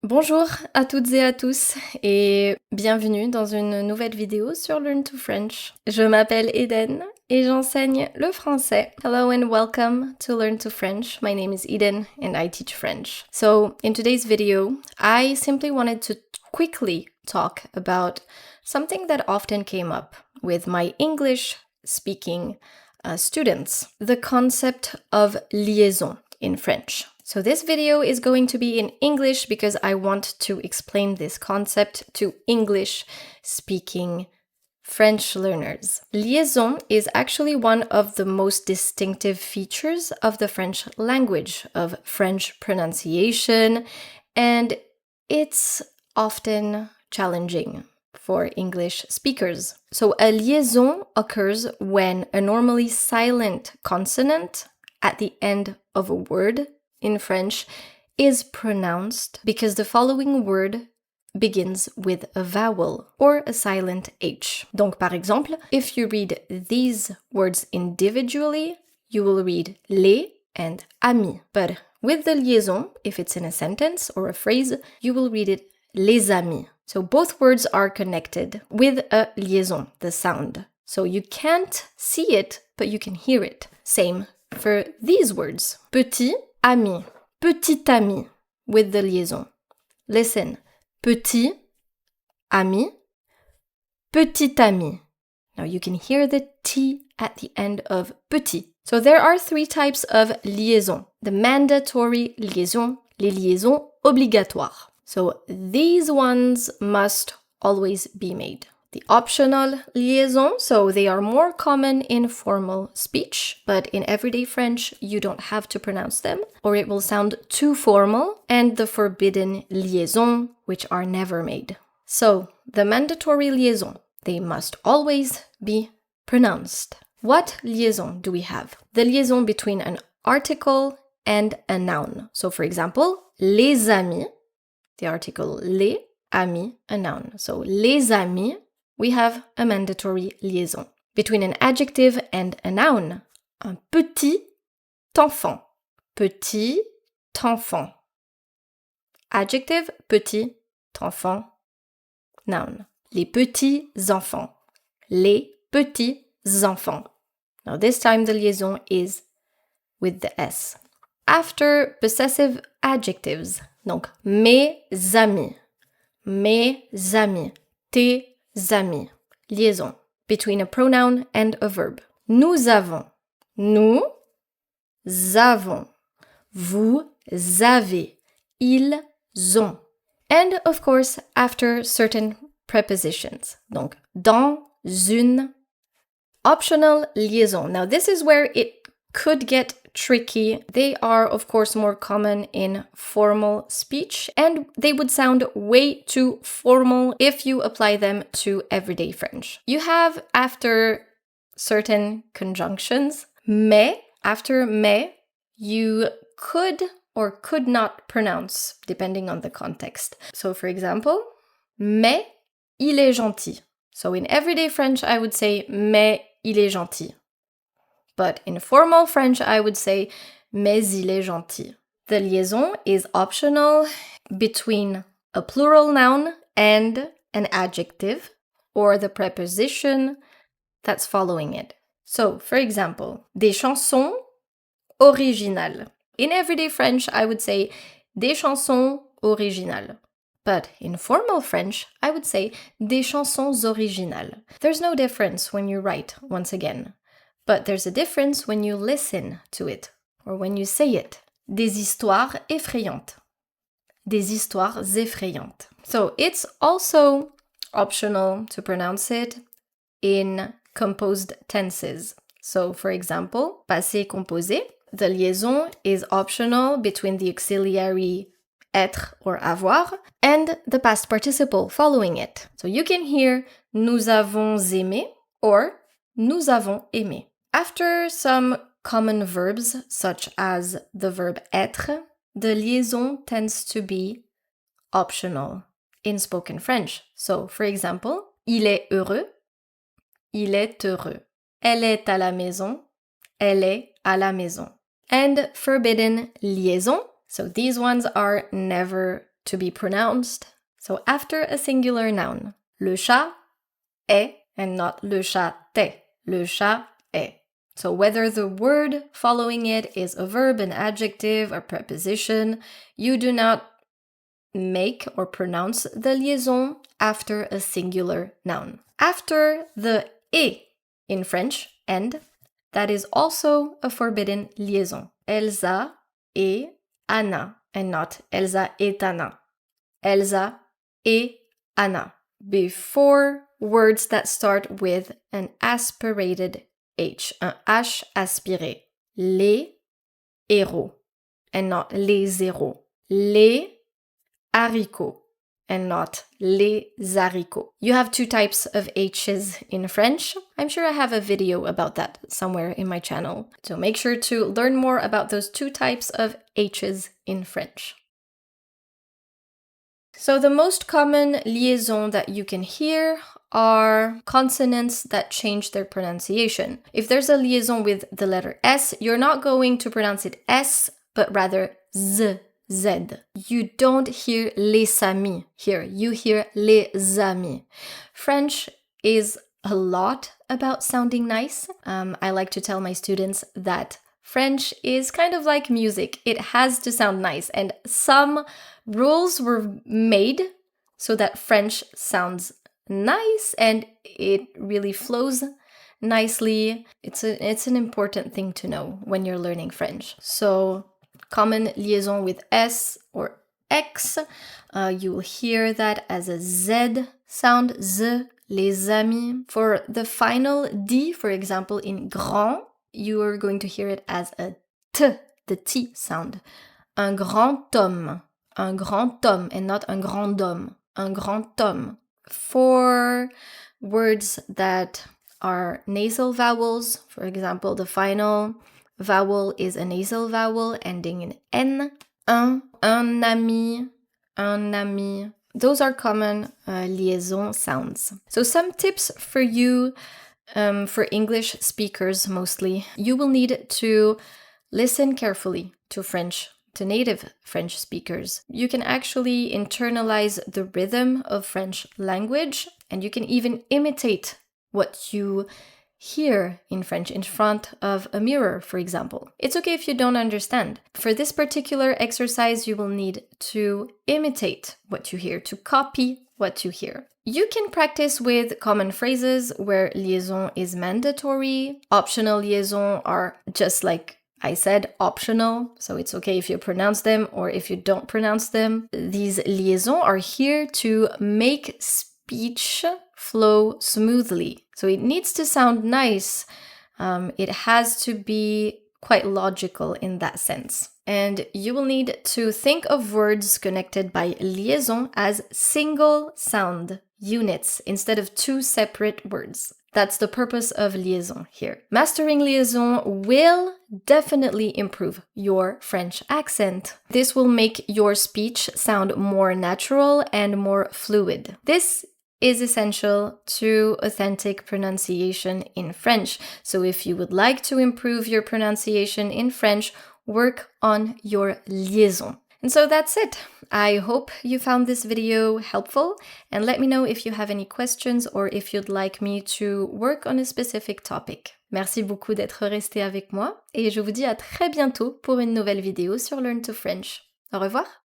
Bonjour à toutes et à tous et bienvenue dans une nouvelle vidéo sur Learn to French. Je m'appelle Eden et j'enseigne le français. Hello and welcome to Learn to French. My name is Eden and I teach French. So in today's video, I simply wanted to quickly talk about something that often came up with my English speaking students, the concept of liaison in French. So this video is going to be in English because I want to explain this concept to English-speaking French learners. Liaison is actually one of the most distinctive features of the French language, of French pronunciation, and it's often challenging for English speakers. So a liaison occurs when a normally silent consonant at the end of a word in French is pronounced because the following word begins with a vowel or a silent H. Donc, par exemple, if you read these words individually, you will read les and amis. But with the liaison, if it's in a sentence or a phrase, you will read it les amis. So both words are connected with a liaison, the sound. So you can't see it, but you can hear it. Same for these words. Petit ami, petit ami, with the liaison. Listen, petit ami, petit ami. Now you can hear the T at the end of petit. So there are three types of liaison. The mandatory liaison, les liaisons obligatoires. So these ones must always be made. The optional liaison, so they are more common in formal speech, but in everyday French, you don't have to pronounce them, or it will sound too formal, and the forbidden liaison, which are never made. So, the mandatory liaison, they must always be pronounced. What liaison do we have? The liaison between an article and a noun. So, for example, les amis, the article les, amis, a noun. So, les amis, we have a mandatory liaison. Between an adjective and a noun, un petit enfant. Petit enfant. Adjective, petit enfant. Noun. Les petits enfants. Les petits enfants. Now this time the liaison is with the S. After possessive adjectives, donc mes amis, tes amis, liaison, between a pronoun and a verb. Nous avons, vous avez, ils ont. And of course, after certain prepositions. Donc, dans une. Optional liaison. Now, this is where it could get tricky. They are, of course, more common in formal speech, and they would sound way too formal if you apply them to everyday French. You have, after certain conjunctions, mais. After mais, you could or could not pronounce, depending on the context. So, for example, mais il est gentil. So, in everyday French, I would say mais il est gentil. But in formal French, I would say mais il est gentil. The liaison is optional between a plural noun and an adjective or the preposition that's following it. So, for example, des chansons originales. In everyday French, I would say des chansons originales. But in formal French, I would say des chansons originales. There's no difference when you write, once again. But there's a difference when you listen to it, or when you say it. Des histoires effrayantes. Des histoires effrayantes. So it's also optional to pronounce it in composed tenses. So for example, passé composé, the liaison is optional between the auxiliary être or avoir and the past participle following it. So you can hear nous avons aimé or nous avons aimé. After some common verbs, such as the verb être, the liaison tends to be optional in spoken French. So, for example, il est heureux, il est heureux. Elle est à la maison, elle est à la maison. And forbidden liaison, so these ones are never to be pronounced. So after a singular noun, le chat est, and not le chat est. Le chat est. So whether the word following it is a verb, an adjective, or preposition, you do not make or pronounce the liaison after a singular noun. After the et in French, and, that is also a forbidden liaison. Elsa et Anna, and not Elsa et Anna. Elsa et Anna. Before words that start with an aspirated H, un H aspiré. Les héros, and not les zéros. Les haricots, and not les haricots. You have two types of H's in French. I'm sure I have a video about that somewhere in my channel. So make sure to learn more about those two types of H's in French. So the most common liaison that you can hear are consonants that change their pronunciation. If there's a liaison with the letter S, you're not going to pronounce it S, but rather Z. Z. You don't hear les amis here, you hear les amis. French is a lot about sounding nice. I like to tell my students that French is kind of like music. It has to sound nice, and some rules were made so that French sounds nice and it really flows nicely. It's an important thing to know when you're learning French. So common liaison with S or X, you will hear that as a Z sound, Z, les amis. For the final D, for example, in grand, you are going to hear it as a T, the T sound. Un grand homme, and not un grand homme, un grand homme. For words that are nasal vowels, for example, the final vowel is a nasal vowel ending in N. Un ami, un ami. Those are common liaison sounds. So some tips for you, for English speakers mostly. You will need to listen carefully to native French speakers. You can actually internalize the rhythm of French language, and you can even imitate what you hear in French in front of a mirror, for example. It's okay if you don't understand. For this particular exercise, you will need to imitate what you hear, to copy what you hear. You can practice with common phrases where liaison is mandatory. Optional liaison are just like I said, optional, so it's okay if you pronounce them or if you don't pronounce them. These liaisons are here to make speech flow smoothly. So it needs to sound nice. It has to be quite logical in that sense. And you will need to think of words connected by liaison as single sound units instead of two separate words. That's the purpose of liaison here. Mastering liaison will definitely improve your French accent. This will make your speech sound more natural and more fluid. This is essential to authentic pronunciation in French. So if you would like to improve your pronunciation in French, work on your liaison. And so that's it. I hope you found this video helpful, and let me know if you have any questions or if you'd like me to work on a specific topic. Merci beaucoup d'être resté avec moi et je vous dis à très bientôt pour une nouvelle vidéo sur Learn to French. Au revoir!